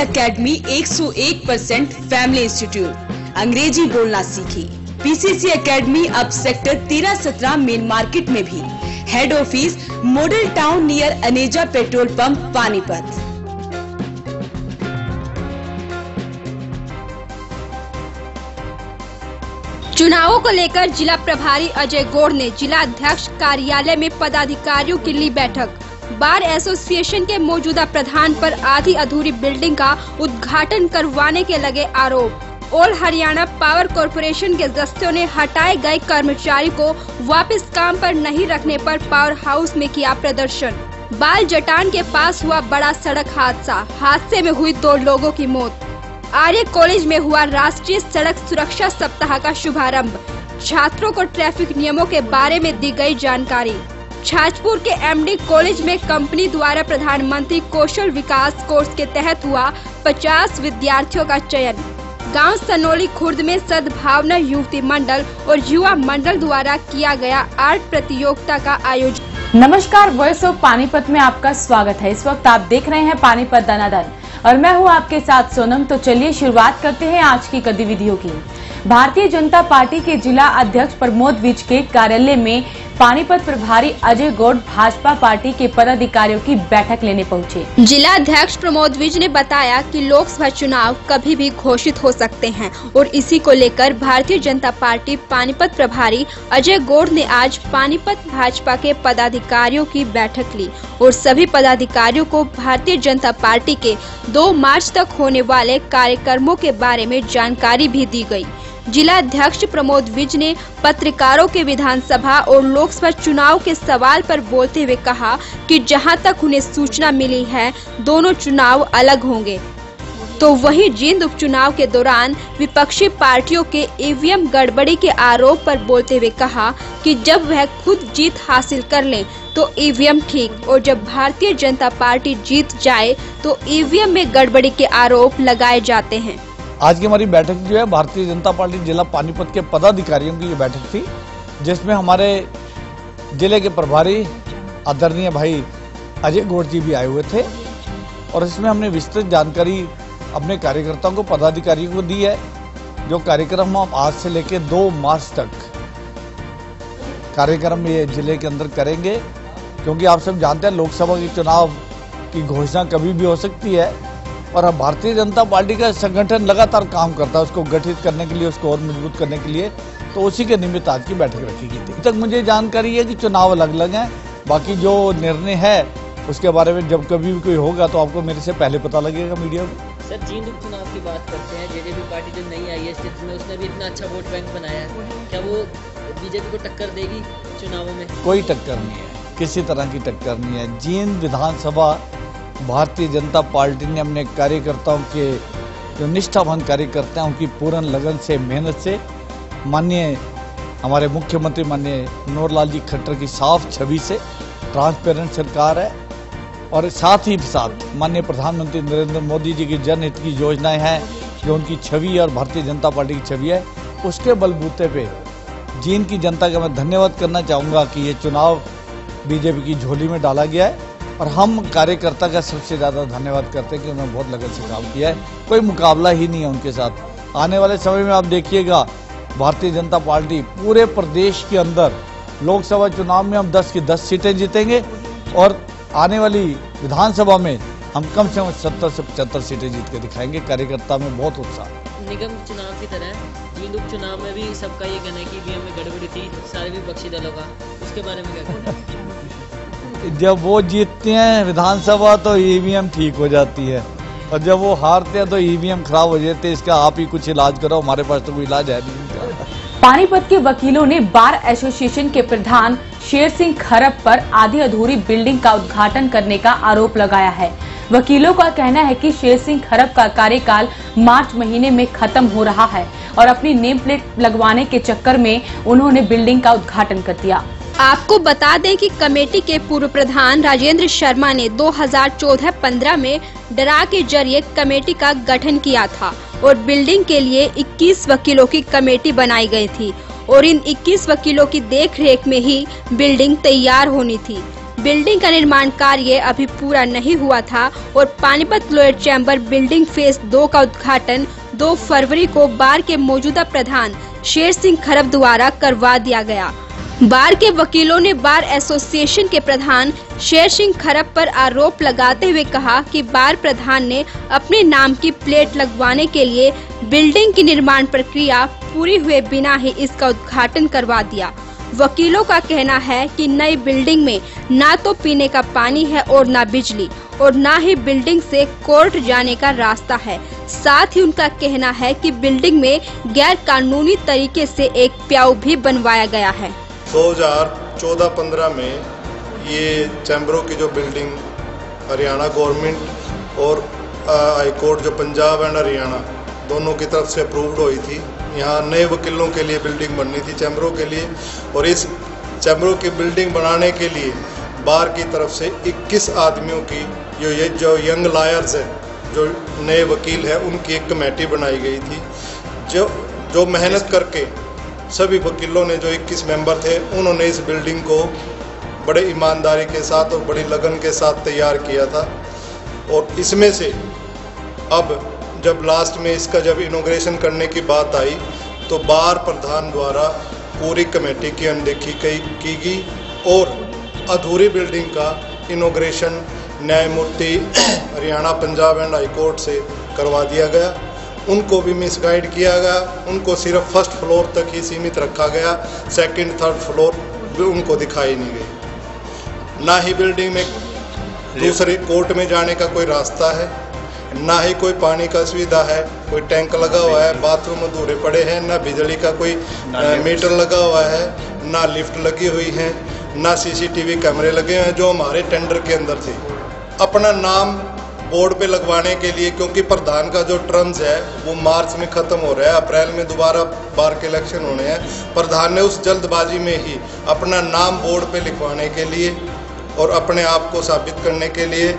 Academy 101% family institute. अंग्रेजी बोलना सीखी। पीसीसी एकेडमी अब सेक्टर 13-17 मेन मार्केट में भी। Head office model town near Aneja petrol pump Panipat. चुनावों को लेकर जिला प्रभारी अजय गौड़ ने जिला अध्यक्ष कार्यालय में पदाधिकारियों की ली बैठक। बार एसोसिएशन के मौजूदा प्रधान पर आधी अधूरी बिल्डिंग का उद्घाटन करवाने के लगे आरोप। ऑल हरियाणा पावर कॉरपोरेशन के दस्तों ने हटाए गए कर्मचारी को वापस काम पर नहीं रखने पर पावर हाउस में किया प्रदर्शन। बाल जटान के पास हुआ बड़ा सड़क हादसे में हुई 2 लोगों की मौत। आर्य कॉलेज में हुआ राष्ट्रीय सड़क सुरक्षा सप्ताह का शुभारंभ। छात्रों को ट्रैफिक नियमों के बारे में दी गई जानकारी। छाजपुर के एमडी कॉलेज में कंपनी द्वारा प्रधानमंत्री कौशल विकास कोर्स के तहत हुआ 50 विद्यार्थियों का चयन। गांव सनोली खुर्द में सद्भावना युवती मंडल और युवा मंडल द्वारा किया गया आर्ट प्रतियोगिता का आयोजन। नमस्कार, वॉइस ऑफ पानीपत में आपका स्वागत है। इस वक्त आप देख रहे हैं पानीपत दनादन और मैं हूं आपके साथ सोनम। तो चलिए शुरुआत करते हैं आज की गतिविधियों की। भारतीय जनता पार्टी के जिला अध्यक्ष प्रमोद विज के कार्यालय में पानीपत प्रभारी अजय गौड़ भाजपा पार्टी के पदाधिकारियों की बैठक लेने पहुंचे। जिला अध्यक्ष प्रमोद विज ने बताया कि लोकसभा चुनाव कभी भी घोषित हो सकते हैं और इसी को लेकर भारतीय जनता पार्टी पानीपत प्रभारी अजय गौड़ ने आज पानीपत भाजपा के पदाधिकारियों की बैठक ली और सभी पदाधिकारियों को भारतीय जनता पार्टी के 2 मार्च तक होने वाले कार्यक्रमों के बारे में जानकारी भी दी गई। जिला अध्यक्ष प्रमोद विज ने पत्रकारों के विधानसभा और लोकसभा चुनाव के सवाल पर बोलते हुए कहा कि जहां तक उन्हें सूचना मिली है दोनों चुनाव अलग होंगे। तो वहीं जींद उपचुनाव के दौरान विपक्षी पार्टियों के ईवीएम गड़बड़ी के आरोप पर बोलते हुए कहा कि जब वह खुद जीत हासिल कर लें तो ईवीएम ठीक, और जब भारतीय जनता पार्टी जीत जाए तो ईवीएम में गड़बड़ी के आरोप लगाए जाते हैं। आज की हमारी बैठक जो है भारतीय जनता पार्टी जिला पानीपत के पदाधिकारियों की ये बैठक थी, जिसमें हमारे जिले के प्रभारी आदरणीय भाई अजय गौड़ जी भी आए हुए थे और इसमें हमने विस्तृत जानकारी अपने कार्यकर्ताओं को पदाधिकारियों को दी है। जो कार्यक्रम हम आज से लेकर 2 मार्च तक कार्यक्रम ये जिले के अंदर करेंगे, क्योंकि आप सब जानते हैं लोकसभा के चुनाव की घोषणा कभी भी हो सकती है और अब भारतीय जनता पार्टी का संगठन लगातार काम करता है उसको गठित करने के लिए, उसको और मजबूत करने के लिए। तो उसी के निमित्त आज की बैठक रखी गई थी। अभी तक मुझे जानकारी है कि चुनाव अलग अलग हैं, बाकी जो निर्णय है उसके बारे में जब कभी भी कोई होगा तो आपको मेरे से पहले पता लगेगा मीडिया में। सर, जींद उपचुनाव की बात करते हैं, जेजेपी पार्टी जो नई आई है स्थिति में, उसने भी इतना अच्छा वोट बैंक बनाया है, क्या वो बीजेपी को टक्कर देगी चुनावों में? कोई टक्कर नहीं है, किसी तरह की टक्कर नहीं है। जींद विधानसभा भारतीय जनता पार्टी ने अपने कार्यकर्ताओं के जो निष्ठावान कार्यकर्ता हैं उनकी पूर्ण लगन से, मेहनत से, माननीय हमारे मुख्यमंत्री माननीय मनोहर लाल जी खट्टर की साफ छवि से, ट्रांसपेरेंट सरकार है और साथ ही साथ माननीय प्रधानमंत्री नरेंद्र मोदी जी की जनहित की योजनाएं हैं जो उनकी छवि और भारतीय जनता पार्टी की छवि है, उसके बलबूते पे जींद की जनता का मैं धन्यवाद करना चाहूँगा कि ये चुनाव बीजेपी की झोली में डाला गया है और हम कार्यकर्ता का सबसे ज़्यादा धन्यवाद करते हैं कि उन्होंने बहुत लगन से काम किया है। कोई मुकाबला ही नहीं है उनके साथ। आने वाले समय में आप देखिएगा भारतीय जनता पार्टी पूरे प्रदेश के अंदर लोकसभा चुनाव में हम 10 की 10 सीटें जीतेंगे और आने वाली विधानसभा में हम कम से कम 70 से 75 सीटें जीत के दिखाएंगे। कार्यकर्ता में बहुत उत्साह। निगम चुनाव की तरह जींद उपचुनाव में भी सबका ये कहना है कि ईवीएम में गड़बड़ी थी सारे विपक्षी दलों का, उसके बारे में क्या कहना है? जब वो जीतते हैं विधानसभा तो ईवीएम ठीक हो जाती है और जब वो हारते हैं तो ईवीएम खराब हो जाते हैं। इसका आप ही कुछ इलाज करो, हमारे पास तो कोई इलाज है नहीं। पानीपत के वकीलों ने बार एसोसिएशन के प्रधान शेर सिंह खरब पर आधी अधूरी बिल्डिंग का उद्घाटन करने का आरोप लगाया है। वकीलों का कहना है कि शेर सिंह खरब का कार्यकाल मार्च महीने में खत्म हो रहा है और अपनी नेम प्लेट लगवाने के चक्कर में उन्होंने बिल्डिंग का उद्घाटन कर दिया। आपको बता दें कि कमेटी के पूर्व प्रधान राजेंद्र शर्मा ने 2014-15 में डरा के जरिए कमेटी का गठन किया था और बिल्डिंग के लिए 21 वकीलों की कमेटी बनाई गई थी और इन 21 वकीलों की देखरेख में ही बिल्डिंग तैयार होनी थी। बिल्डिंग का निर्माण कार्य अभी पूरा नहीं हुआ था और Panipat lower chamber building phase 2 का उद्घाटन 2 फरवरी को बार के मौजूदा प्रधान शेर सिंह खरब द्वारा करवा दिया गया। बार के वकीलों ने बार एसोसिएशन के प्रधान शेर सिंह खरब पर आरोप लगाते हुए कहा कि बार प्रधान ने अपने नाम की प्लेट लगवाने के लिए बिल्डिंग की निर्माण प्रक्रिया पूरी हुए बिना ही इसका उद्घाटन करवा दिया। वकीलों का कहना है कि नई बिल्डिंग में ना तो पीने का पानी है और ना बिजली और ना ही बिल्डिंग से कोर्ट जाने का रास्ता है। साथ ही उनका कहना है कि बिल्डिंग में गैर कानूनी तरीके से एक प्याऊ भी बनवाया गया है। 2014-15 में ये चैम्बरों की जो बिल्डिंग हरियाणा गवर्नमेंट और हाई कोर्ट जो पंजाब एंड हरियाणा दोनों की तरफ से अप्रूव्ड हुई थी। यहाँ नए वकीलों के लिए बिल्डिंग बननी थी चैम्बरों के लिए, और इस चैम्बरों की बिल्डिंग बनाने के लिए बार की तरफ से 21 आदमियों की जो यंग लॉयर्स हैं, जो नए वकील हैं, उनकी एक कमेटी बनाई गई थी। जो मेहनत करके सभी वकीलों ने, जो 21 मेंबर थे, उन्होंने इस बिल्डिंग को बड़े ईमानदारी के साथ और बड़ी लगन के साथ तैयार किया था। और इसमें से अब जब लास्ट में इसका जब इनॉग्रेशन करने की बात आई तो बार प्रधान द्वारा पूरी कमेटी की अनदेखी की गई और अधूरी बिल्डिंग का इनॉग्रेशन न्यायमूर्ति Haryana Punjab and high court से करवा दिया गया। उनको भी मिसगाइड किया गया, उनको सिर्फ फर्स्ट फ्लोर तक ही सीमित रखा गया, सेकंड थर्ड फ्लोर भी उनको दिखाई नहीं गई। ना ही बिल्डिंग में दूसरे कोर्ट में जाने का कोई रास्ता है, ना ही कोई पानी का सुविधा है, कोई टैंक लगा हुआ है, बाथरूम अधूरे पड़े हैं, ना बिजली का कोई मीटर लगा हुआ है, ना लिफ्ट लगी हुई है, ना सीसीटीवी कैमरे लगे हुए हैं जो हमारे टेंडर के अंदर थे। अपना नाम बोर्ड पे लगवाने के लिए, क्योंकि प्रधान का जो टर्म्स है वो मार्च में ख़त्म हो रहा है, अप्रैल में दोबारा बार के इलेक्शन होने हैं, प्रधान ने उस जल्दबाजी में ही अपना नाम बोर्ड पे लिखवाने के लिए और अपने आप को साबित करने के लिए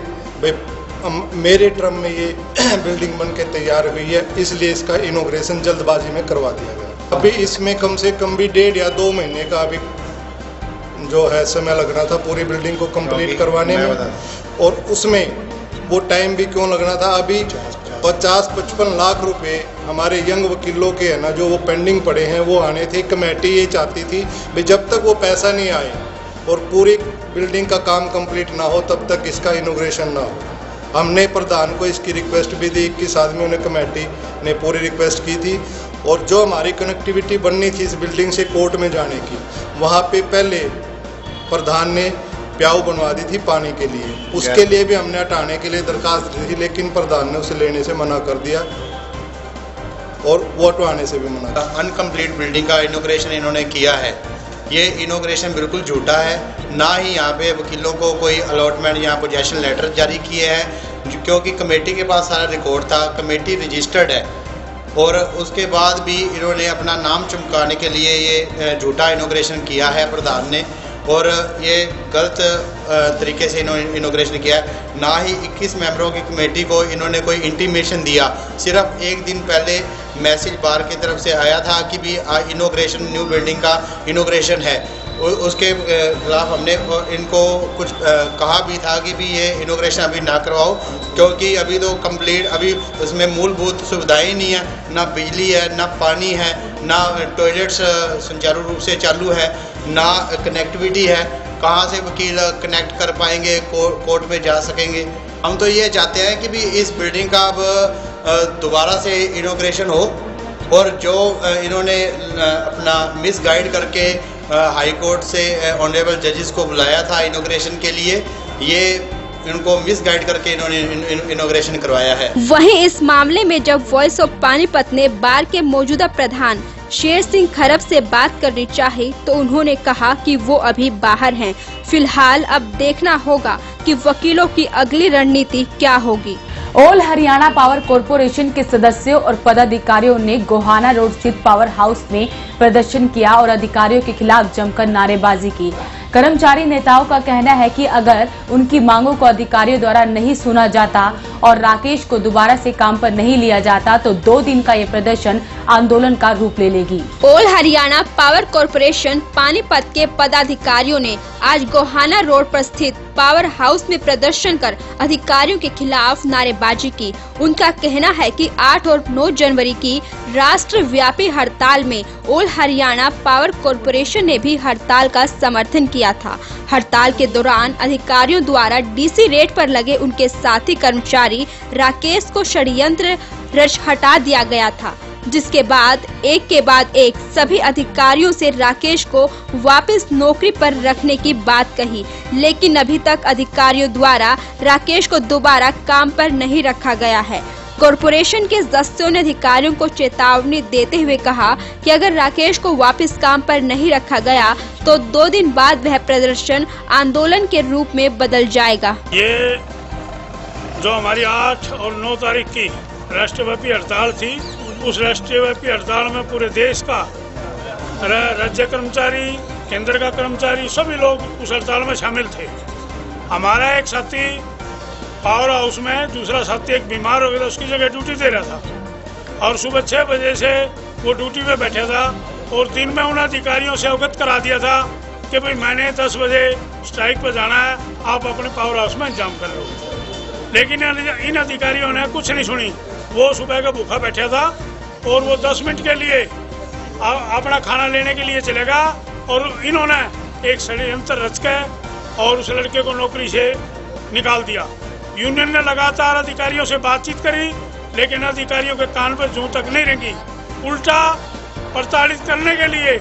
मेरे टर्म में ये बिल्डिंग बन के तैयार हुई है, इसलिए इसका इनॉग्रेशन जल्दबाजी में करवा दिया गया। अभी इसमें कम से कम भी 1.5 या 2 महीने का अभी जो है समय लगना था पूरी बिल्डिंग को कंप्लीट करवाने में, और उसमें वो टाइम भी क्यों लगना था। अभी 50-55 लाख रुपए हमारे यंग वकीलों के है ना, जो वो पेंडिंग पड़े हैं, वो आने थे। कमेटी ये चाहती थी भाई जब तक वो पैसा नहीं आए और पूरी बिल्डिंग का काम कंप्लीट ना हो तब तक इसका इनॉग्रेशन ना हो। हमने प्रधान को इसकी रिक्वेस्ट भी दी, 21 आदमियों ने कमेटी ने पूरी रिक्वेस्ट की थी। और जो हमारी कनेक्टिविटी बननी थी इस बिल्डिंग से कोर्ट में जाने की, वहाँ पे पहले प्रधान ने प्याऊ बनवा दी थी पानी के लिए, उसके लिए भी हमने हटाने के लिए दरखास्त दी थी, लेकिन प्रधान ने उसे लेने से मना कर दिया और वो हटवाने से भी मना कर। अनकम्प्लीट बिल्डिंग का इनॉग्रेशन इन्होंने किया है, ये इनॉग्रेशन बिल्कुल झूठा है। ना ही यहाँ पे वकीलों को कोई अलॉटमेंट या पोजेशन लेटर जारी किए हैं, क्योंकि कमेटी के पास सारा रिकॉर्ड था, कमेटी रजिस्टर्ड है, और उसके बाद भी इन्होंने अपना नाम चमकाने के लिए ये झूठा इनॉग्रेशन किया है प्रधान ने, और ये गलत तरीके से इनॉग्रेशन किया है। ना ही 21 मेंबरों की कमेटी को इन्होंने कोई इंटीमेशन दिया, सिर्फ एक दिन पहले मैसेज बार की तरफ से आया था कि भी इनॉग्रेशन न्यू बिल्डिंग का इनॉग्रेशन है। उसके खिलाफ हमने इनको कुछ कहा भी था कि भी ये इनॉग्रेशन अभी ना करवाओ, क्योंकि अभी तो कंप्लीट अभी उसमें मूलभूत सुविधाएं नहीं है, ना बिजली है, ना पानी है, ना टॉयलेट्स सुचारू रूप से चालू है, ना कनेक्टिविटी है। कहाँ से वकील कनेक्ट कर पाएंगे, कोर्ट में जा सकेंगे। हम तो ये चाहते हैं कि भी इस बिल्डिंग का अब दोबारा से इनॉग्रेशन हो, और जो इन्होंने अपना मिसगाइड करके हाई कोर्ट से ऑनरेबल जजेस को बुलाया था इनॉग्रेशन के लिए, ये इनको मिसगाइड करके इन्होंने इनॉग्रेशन करवाया है। वहीं इस मामले में जब वॉइस ऑफ पानीपत ने बार के मौजूदा प्रधान शेर सिंह खरब से बात करनी चाही तो उन्होंने कहा कि वो अभी बाहर हैं। फिलहाल अब देखना होगा कि वकीलों की अगली रणनीति क्या होगी। ऑल हरियाणा पावर कॉरपोरेशन के सदस्यों और पदाधिकारियों ने गोहाना रोड स्थित पावर हाउस में प्रदर्शन किया और अधिकारियों के खिलाफ जमकर नारेबाजी की। कर्मचारी नेताओं का कहना है कि अगर उनकी मांगों को अधिकारियों द्वारा नहीं सुना जाता और राकेश को दोबारा से काम पर नहीं लिया जाता तो 2 दिन का ये प्रदर्शन आंदोलन का रूप ले लेगी। All Haryana power corporation Panipat के पदाधिकारियों ने आज टोहाना रोड पर स्थित पावर हाउस में प्रदर्शन कर अधिकारियों के खिलाफ नारेबाजी की। उनका कहना है कि 8 और 9 जनवरी की राष्ट्रव्यापी हड़ताल में ऑल हरियाणा पावर कॉरपोरेशन ने भी हड़ताल का समर्थन किया था। हड़ताल के दौरान अधिकारियों द्वारा डीसी रेट पर लगे उनके साथी कर्मचारी राकेश को षड्यंत्र रच हटा दिया गया था, जिसके बाद एक के बाद एक सभी अधिकारियों से राकेश को वापस नौकरी पर रखने की बात कही, लेकिन अभी तक अधिकारियों द्वारा राकेश को दोबारा काम पर नहीं रखा गया है। कॉरपोरेशन के सदस्यों ने अधिकारियों को चेतावनी देते हुए कहा कि अगर राकेश को वापस काम पर नहीं रखा गया तो 2 दिन बाद वह प्रदर्शन आंदोलन के रूप में बदल जाएगा। ये जो हमारी 8 और 9 तारीख की राष्ट्रव्यापी हड़ताल थी, उस राष्ट्रव्यापी हड़ताल में पूरे देश का राज्य कर्मचारी, केंद्र का कर्मचारी, सभी लोग उस हड़ताल में शामिल थे। हमारा एक साथी पावर हाउस में, दूसरा साथी एक बीमार हो गया था, उसकी जगह ड्यूटी दे रहा था और सुबह 6 बजे से वो ड्यूटी पे बैठा था और दिन में उन अधिकारियों से अवगत करा दिया था कि भाई मैंने 10 बजे स्ट्राइक पर जाना है, आप अपने पावर हाउस में इंतजाम कर लो। लेकिन इन अधिकारियों ने कुछ नहीं सुनी। वो सुबह का भूखा बैठा था और वो 10 मिनट के लिए अपना खाना लेने के लिए चलेगा और इन्होंने एक षड्यंत्र रच के और उस लड़के को नौकरी से निकाल दिया। यूनियन ने लगातार अधिकारियों से बातचीत करी, लेकिन अधिकारियों के कान पर जूं तक नहीं रेंगी। उल्टा प्रताड़ित करने के लिए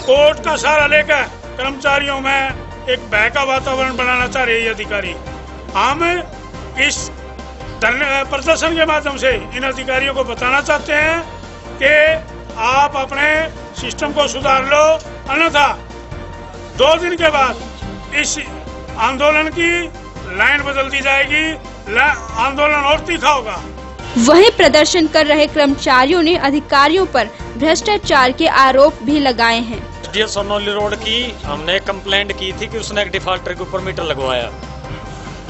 कोर्ट का सहारा लेकर कर्मचारियों में एक भय का वातावरण बनाना चाह रहे हैं अधिकारी। हम इस प्रदर्शन के माध्यम से इन अधिकारियों को बताना चाहते हैं कि आप अपने सिस्टम को सुधार लो, अन्यथा 2 दिन के बाद इस आंदोलन की लाइन बदल दी जाएगी, आंदोलन और तीखा होगा। वहीं प्रदर्शन कर रहे कर्मचारियों ने अधिकारियों पर भ्रष्टाचार के आरोप भी लगाए हैं। सोनौली रोड की हमने कंप्लेंट की थी कि उसने एक डिफाल्टर के ऊपर मीटर लगवाया,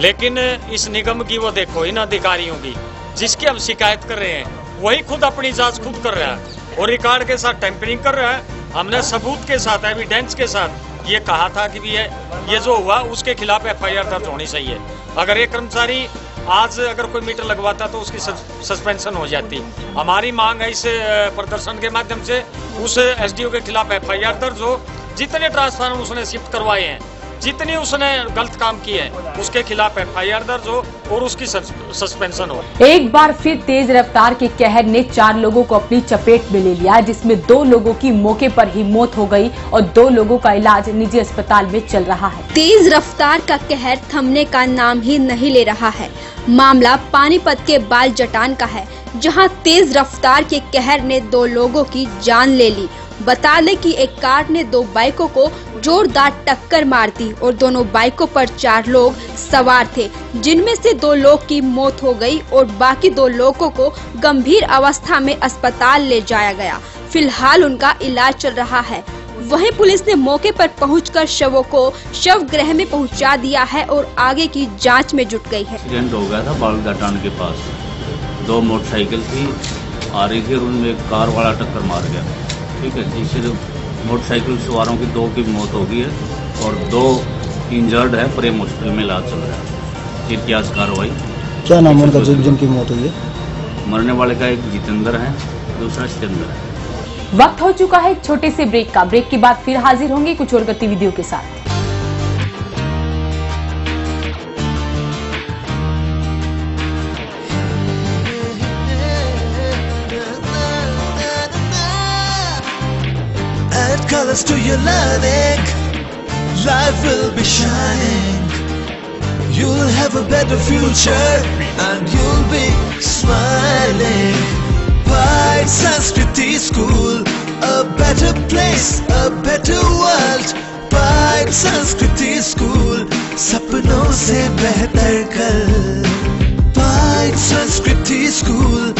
लेकिन इस निगम की वो देखो, इन अधिकारियों की जिसकी हम शिकायत कर रहे हैं वही खुद अपनी जांच खुद कर रहा है और रिकॉर्ड के साथ टेम्परिंग कर रहा है। हमने सबूत के साथ, एविडेंस के साथ ये कहा था कि ये जो हुआ उसके खिलाफ FIR दर्ज होनी चाहिए। अगर ये कर्मचारी आज अगर कोई मीटर लगवाता तो उसकी सस्पेंशन हो जाती। हमारी मांग है इस प्रदर्शन के माध्यम से उस SDO के खिलाफ FIR दर्ज हो। जितने ट्रांसफार्मर उसने शिफ्ट करवाए हैं, जितनी उसने गलत काम किए हैं, उसके खिलाफ FIR दर्ज हो और उसकी सस्पेंशन हो। एक बार फिर तेज रफ्तार के कहर ने 4 लोगों को अपनी चपेट में ले लिया, जिसमें 2 लोगों की मौके पर ही मौत हो गई और 2 लोगों का इलाज निजी अस्पताल में चल रहा है। तेज रफ्तार का कहर थमने का नाम ही नहीं ले रहा है। मामला पानीपत के बाल जटान का है, जहां तेज रफ्तार के कहर ने 2 लोगों की जान ले ली। बता दें कि एक कार ने 2 बाइकों को जोरदार टक्कर मार दी और दोनों बाइकों पर 4 लोग सवार थे, जिनमें से 2 लोग की मौत हो गई और बाकी 2 लोगों को गंभीर अवस्था में अस्पताल ले जाया गया। फिलहाल उनका इलाज चल रहा है। वहीं पुलिस ने मौके पर पहुंचकर शवों को शव गृह में पहुंचा दिया है और आगे की जांच में जुट गई है। एक्सीडेंट हो गया था बाल जटान के पास। 2 मोटरसाइकिल थी आ रही थी और उनमें एक कार वाला टक्कर मार गया। ठीक है, जिससे मोटरसाइकिल सवारों की 2 की मौत हो गई है और 2 इंजर्ड है, प्रेम हॉस्पिटल में इलाज चल रहा है। इतिहास कार्रवाई। क्या नाम है उनका जिनकी मौत हुई है? मरने वाले का एक जितेंद्र है, दूसरा सितेंद्र है। वक्त हो चुका है एक छोटे से ब्रेक का। ब्रेक के बाद फिर हाजिर होंगे कुछ और गतिविधियों के साथ। Add colors to your learning, life will be shining. You'll have a better future and you'll be smiling. Pride Sanskriti School, a better place, a better world. Pride Sanskriti School, सपनों से बेहतर कल. Pride Sanskriti School,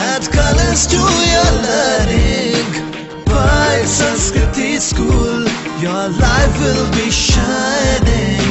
add colors to your learning. Pride Sanskriti School, your life will be shining.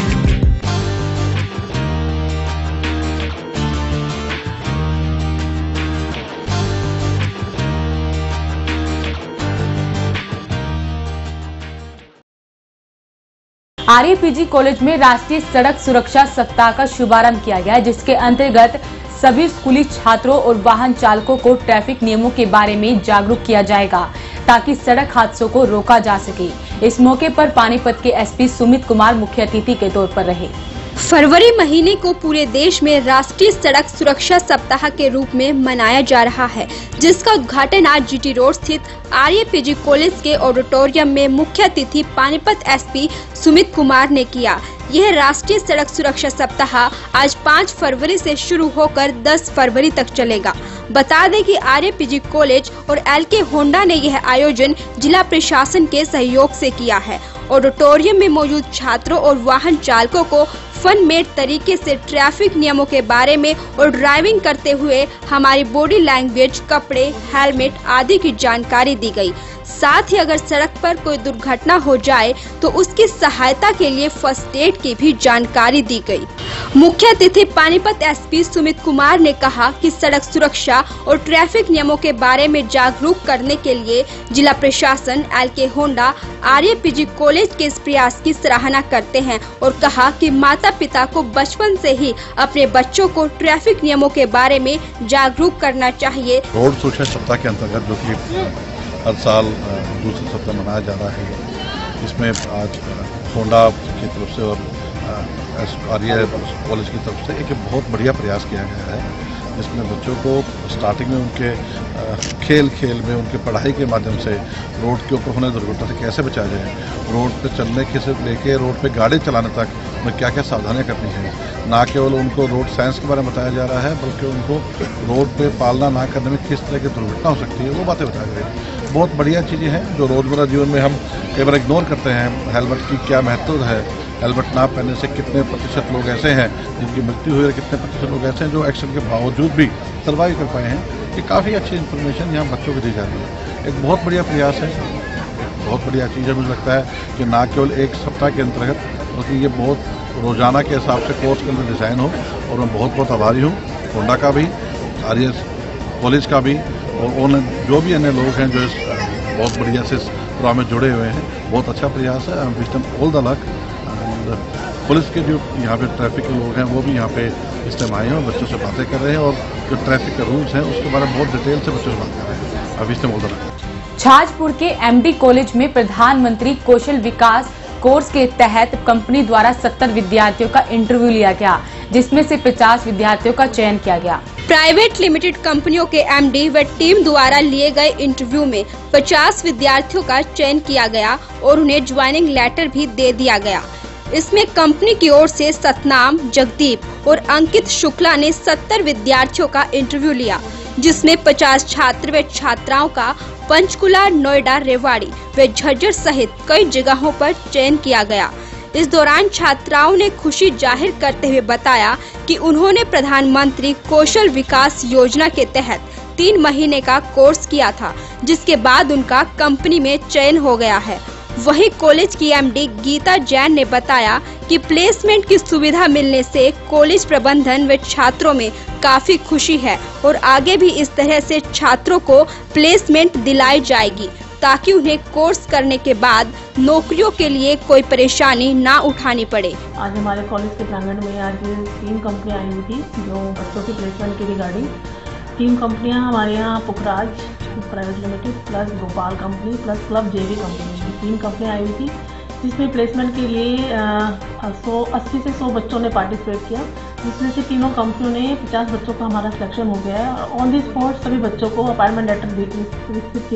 RAPG college में राष्ट्रीय सड़क सुरक्षा सप्ताह का शुभारंभ किया गया, जिसके अंतर्गत सभी स्कूली छात्रों और वाहन चालकों को ट्रैफिक नियमों के बारे में जागरूक किया जाएगा ताकि सड़क हादसों को रोका जा सके। इस मौके पर पानीपत के एसपी सुमित कुमार मुख्य अतिथि के तौर पर रहे। फरवरी महीने को पूरे देश में राष्ट्रीय सड़क सुरक्षा सप्ताह के रूप में मनाया जा रहा है, जिसका उद्घाटन आज जीटी रोड स्थित आरएपीजी कॉलेज के ऑडिटोरियम में मुख्य अतिथि पानीपत एसपी सुमित कुमार ने किया। यह राष्ट्रीय सड़क सुरक्षा सप्ताह आज 5 फरवरी से शुरू होकर 10 फरवरी तक चलेगा। बता दें कि आरएपीजी कॉलेज और एलके होंडा ने यह आयोजन जिला प्रशासन के सहयोग से किया है। ऑडिटोरियम में मौजूद छात्रों और वाहन चालकों को फन मेड तरीके से ट्रैफिक नियमों के बारे में और ड्राइविंग करते हुए हमारी बॉडी लैंग्वेज, कपड़े, हेलमेट आदि की जानकारी दी गई। साथ ही अगर सड़क पर कोई दुर्घटना हो जाए तो उसकी सहायता के लिए फर्स्ट एड की भी जानकारी दी गई। मुख्य अतिथि पानीपत एसपी सुमित कुमार ने कहा कि सड़क सुरक्षा और ट्रैफिक नियमों के बारे में जागरूक करने के लिए जिला प्रशासन, एलके होंडा, आरएपीजी कॉलेज के इस प्रयास की सराहना करते हैं और कहा कि माता पिता को बचपन से ही अपने बच्चों को ट्रैफिक नियमों के बारे में जागरूक करना चाहिए। रोड सुरक्षा सप्ताह के अंतर्गत जो कि हर साल दूसरे सप्ताह मनाया जा रहा है, इसमें आज होंडा की तरफ से और आर्य कॉलेज की तरफ से एक बहुत बढ़िया प्रयास किया गया है, जिसमें बच्चों को स्टार्टिंग में उनके खेल में उनके पढ़ाई के माध्यम से रोड के ऊपर होने दुर्घटना से कैसे बचाया जाए, रोड पे चलने के से लेके रोड पे गाड़ी चलाने तक में क्या क्या सावधानियां करनी है। ना केवल उनको रोड साइंस के बारे में बताया जा रहा है, बल्कि उनको रोड पे पालना ना करने में किस तरह की दुर्घटना हो सकती है वो बातें बताई गई। बहुत बढ़िया चीज़ें हैं जो रोजमर्रा जीवन में हम कई बार इग्नोर करते हैं। हेलमेट की क्या महत्व है, हेलमेट ना पहनने से कितने प्रतिशत लोग ऐसे हैं जिनकी मृत्यु हुई है, कितने प्रतिशत लोग ऐसे हैं जो एक्सीडेंट के बावजूद भी सर्वाइव कर पाए हैं। ये काफ़ी अच्छी इन्फॉर्मेशन यहाँ बच्चों को दी जा रही है। एक बहुत बढ़िया प्रयास है, बहुत बढ़िया चीज़ है। मुझे लगता है कि ना केवल एक सप्ताह के अंतर्गत, बल्कि ये बहुत रोजाना के हिसाब से कोर्स के अंदर डिज़ाइन हो, और मैं बहुत बहुत आभारी हूँ होंडा का भी, आर्य कॉलेज का भी, और जो भी अन्य लोग हैं जो इस बहुत बढ़िया से प्रोग्राम में जुड़े हुए हैं। बहुत अच्छा प्रयास है। Wish them all the luck. Police के जो यहाँ पे ट्रैफिक के लोग हैं वो भी यहाँ पे इस टाइम आए हैं और बच्चों से बातें कर रहे हैं, और जो ट्रैफिक के रूल्स हैं उसके बारे में बहुत डिटेल से बच्चों से बात कर रहे हैं। Wish them all the luck. Chhajpur के एमडी कॉलेज में प्रधानमंत्री कौशल विकास कोर्स के तहत कंपनी द्वारा 70 विद्यार्थियों का इंटरव्यू लिया गया, जिसमें से 50 विद्यार्थियों का चयन किया गया। प्राइवेट लिमिटेड कंपनियों के एमडी व टीम द्वारा लिए गए इंटरव्यू में 50 विद्यार्थियों का चयन किया गया और उन्हें ज्वाइनिंग लेटर भी दे दिया गया। इसमें कंपनी की ओर से सतनाम, जगदीप और अंकित शुक्ला ने 70 विद्यार्थियों का इंटरव्यू लिया, जिसमें 50 छात्र व छात्राओं का पंचकुला, नोएडा, रेवाड़ी व झज्जर सहित कई जगहों पर चयन किया गया। इस दौरान छात्राओं ने खुशी जाहिर करते हुए बताया कि उन्होंने प्रधानमंत्री कौशल विकास योजना के तहत 3 महीने का कोर्स किया था, जिसके बाद उनका कंपनी में चयन हो गया है। वहीं कॉलेज की एमडी गीता जैन ने बताया कि प्लेसमेंट की सुविधा मिलने से कॉलेज प्रबंधन व छात्रों में काफी खुशी है और आगे भी इस तरह से छात्रों को प्लेसमेंट दिलाई जाएगी, ताकि उन्हें कोर्स करने के बाद नौकरियों के लिए कोई परेशानी ना उठानी पड़े। आज हमारे कॉलेज के प्रांगण में आज 3 कंपनियां आई हुई थी जो बच्चों की प्लेसमेंट की रिगार्डिंग। 3 कंपनियां हमारे यहाँ Pukhraj private limited plus Gopal company plus club JV company, 3 कंपनियां आई हुई थी, जिसमें प्लेसमेंट के लिए 80 से 100 बच्चों ने पार्टिसिपेट किया, जिसमें से तीनों कंपनियों ने 50 बच्चों का हमारा सिलेक्शन हो गया है। और ऑन द स्पॉट सभी बच्चों को अपॉइंटमेंट लेटर वितरित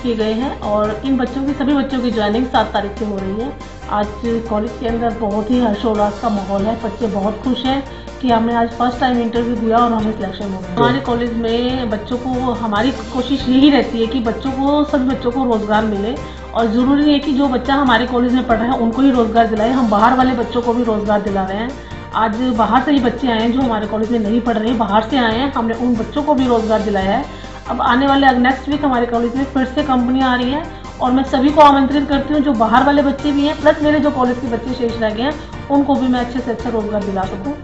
किए गए हैं और इन बच्चों की सभी बच्चों की ज्वाइनिंग 7 तारीख से हो रही है। आज कॉलेज के अंदर बहुत ही हर्षोल्लास का माहौल है, बच्चे बहुत खुश हैं कि हमने आज फर्स्ट टाइम इंटरव्यू दिया और हमें सिलेक्शन हो गया। हमारे कॉलेज में बच्चों को, हमारी कोशिश यही रहती है कि सभी बच्चों को रोजगार मिले, और जरूरी नहीं है कि जो बच्चा हमारे कॉलेज में पढ़ रहा है उनको ही रोजगार दिलाए, हम बाहर वाले बच्चों को भी रोजगार दिला रहे हैं। आज बाहर से ही बच्चे आए हैं जो हमारे कॉलेज में नहीं पढ़ रहे हैं, बाहर से आए हैं, हमने उन बच्चों को भी रोजगार दिलाया है। अब आने वाले नेक्स्ट वीक हमारे कॉलेज में फिर से कंपनियां आ रही हैं और मैं सभी को आमंत्रित करती हूँ, जो बाहर वाले बच्चे भी हैं प्लस मेरे जो कॉलेज के बच्चे शेष रह गए हैं उनको भी मैं अच्छे से अच्छा रोजगार दिला सकूँ।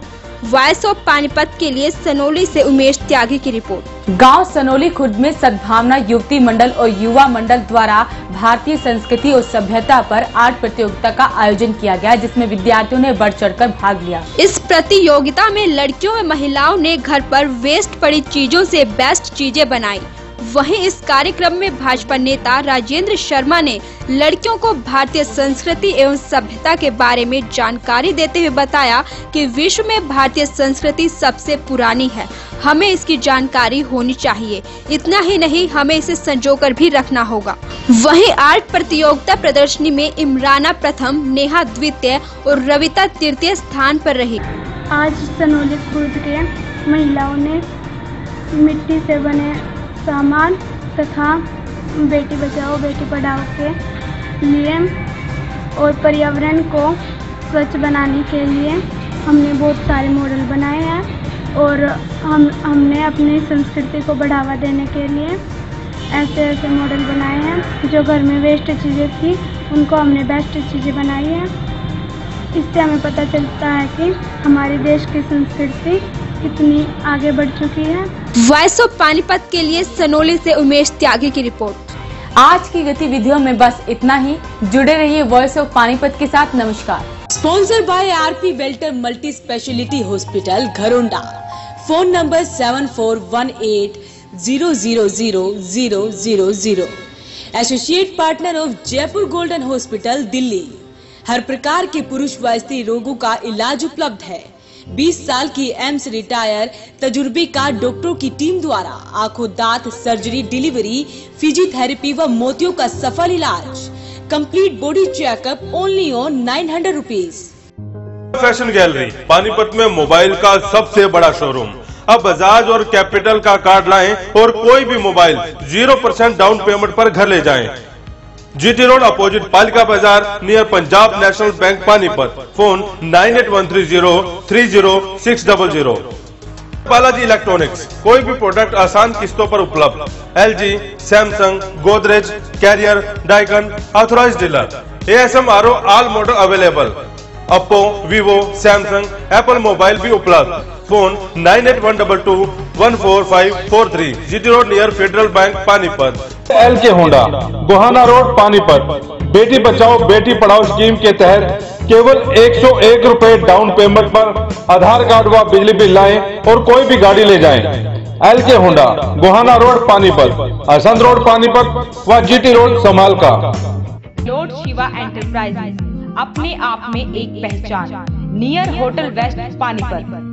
वॉइस ऑफ पानीपत के लिए सनोली से उमेश त्यागी की रिपोर्ट। गांव सनोली खुर्द में सद्भावना युवती मंडल और युवा मंडल द्वारा भारतीय संस्कृति और सभ्यता पर आर्ट प्रतियोगिता का आयोजन किया गया, जिसमें विद्यार्थियों ने बढ़ चढ़कर भाग लिया। इस प्रतियोगिता में लड़कियों व महिलाओं ने घर पर वेस्ट पड़ी चीजों से बेस्ट चीजें बनाई। वहीं इस कार्यक्रम में भाजपा नेता राजेंद्र शर्मा ने लड़कियों को भारतीय संस्कृति एवं सभ्यता के बारे में जानकारी देते हुए बताया कि विश्व में भारतीय संस्कृति सबसे पुरानी है, हमें इसकी जानकारी होनी चाहिए। इतना ही नहीं, हमें इसे संजोकर भी रखना होगा। वहीं आर्ट प्रतियोगिता प्रदर्शनी में इमराना प्रथम, नेहा द्वितीय और रविता तृतीय स्थान पर रही। आज सनोली खुर्द के महिलाओं ने मिट्टी से बने सामान तथा बेटी बचाओ बेटी पढ़ाओ के लिए और पर्यावरण को स्वच्छ बनाने के लिए हमने बहुत सारे मॉडल बनाए हैं और हमने अपनी संस्कृति को बढ़ावा देने के लिए ऐसे मॉडल बनाए हैं। जो घर में वेस्ट चीज़ें थी उनको हमने बेस्ट चीज़ें बनाई हैं। इससे हमें पता चलता है कि हमारे देश की संस्कृति कितनी आगे बढ़ चुकी है। वॉइस ऑफ पानीपत के लिए सनोली से उमेश त्यागी की रिपोर्ट। आज की गतिविधियों में बस इतना ही। जुड़े रहिए वॉइस ऑफ पानीपत के साथ। नमस्कार। Sponsor by RP Welter multi speciality hospital Gharaunda. Phone number 7418000000। Associate partner of Jaipur golden hospital Delhi. हर प्रकार के पुरुष व स्त्री रोगों का इलाज उपलब्ध है। 20 साल की एम्स रिटायर तजुर्बेकार डॉक्टरों की टीम द्वारा आंखों, दांत, सर्जरी, डिलीवरी, फिजियोथेरेपी व मोतियों का सफल इलाज। Complete body checkup only on 900 rupees. Fashion gallery Panipat में मोबाइल का सबसे बड़ा शोरूम। अब बजाज और कैपिटल का कार्ड लाएं और कोई भी मोबाइल 0% डाउन पेमेंट पर घर ले जाएं। GT road opposite Palika Bazaar near Punjab National Bank Panipat. Phone 9813030600। Balaji Electronics, कोई भी प्रोडक्ट आसान किस्तों पर उपलब्ध। LG, Samsung, Godrej, Carrier, Daikin authorised dealer. ASMRO all model available. Oppo, Vivo, Samsung, Apple mobile भी उपलब्ध। Phone 9812214543। GT road near Federal Bank Panipat. LK Honda, Gohana road Panipat. बेटी बचाओ बेटी पढ़ाओ स्कीम के तहत केवल 101 रुपए डाउन पेमेंट पर आधार कार्ड व बिजली बिल लाएं और कोई भी गाड़ी ले जाएं। LK Honda, Gohana road Panipat, Asant road Panipat व GT road Samalkha. Lord Shiva enterprises, अपने आप में एक पहचान। Near hotel west Panipat.